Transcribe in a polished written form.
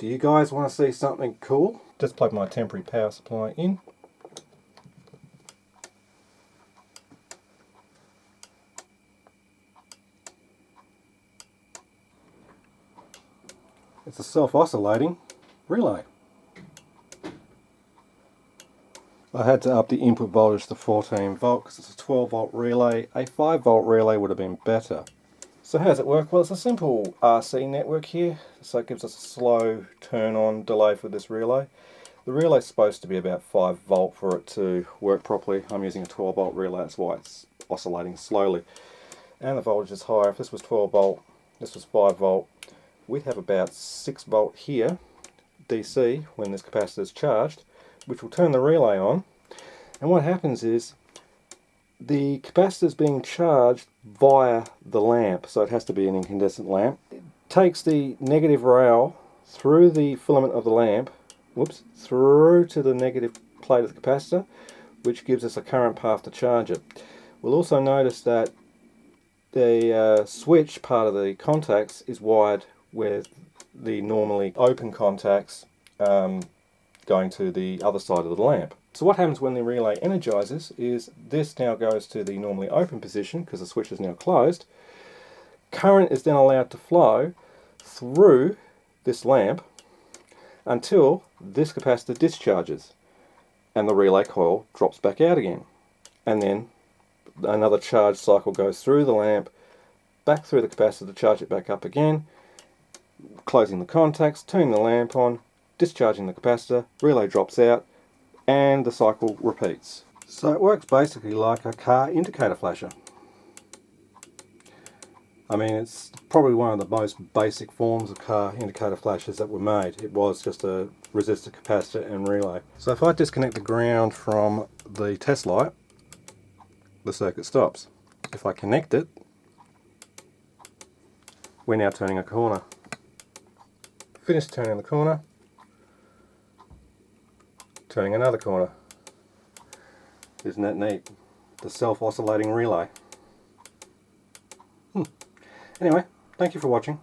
Do you guys want to see something cool? Just plug my temporary power supply in. It's a self-oscillating relay. I had to up the input voltage to 14 volt because it's a 12 volt relay. A 5 volt relay would have been better. So how does it work? Well, it's a simple RC network here, so it gives us a slow turn on delay for this relay. The relay is supposed to be about 5 volt for it to work properly. I'm using a 12 volt relay, that's why it's oscillating slowly. And the voltage is higher. If this was 12 volt, this was 5 volt, we'd have about 6 volt here, DC, when this capacitor is charged, which will turn the relay on. And what happens is the capacitor is being charged via the lamp, so it has to be an incandescent lamp. It takes the negative rail through the filament of the lamp, through to the negative plate of the capacitor, which gives us a current path to charge it. We'll also notice that the switch part of the contacts is wired with the normally open contacts going to the other side of the lamp. So what happens when the relay energizes is this now goes to the normally open position because the switch is now closed. Current is then allowed to flow through this lamp until this capacitor discharges and the relay coil drops back out again. And then another charge cycle goes through the lamp, back through the capacitor to charge it back up again, closing the contacts, turning the lamp on, discharging the capacitor, relay drops out, and the cycle repeats. So it works basically like a car indicator flasher. I mean, it's probably one of the most basic forms of car indicator flashers that were made. It was just a resistor, capacitor and relay. So if I disconnect the ground from the test light, the circuit stops. If I connect it, we're now turning a corner. Finish turning the corner, turning another corner. Isn't that neat? The self-oscillating relay. Anyway, thank you for watching.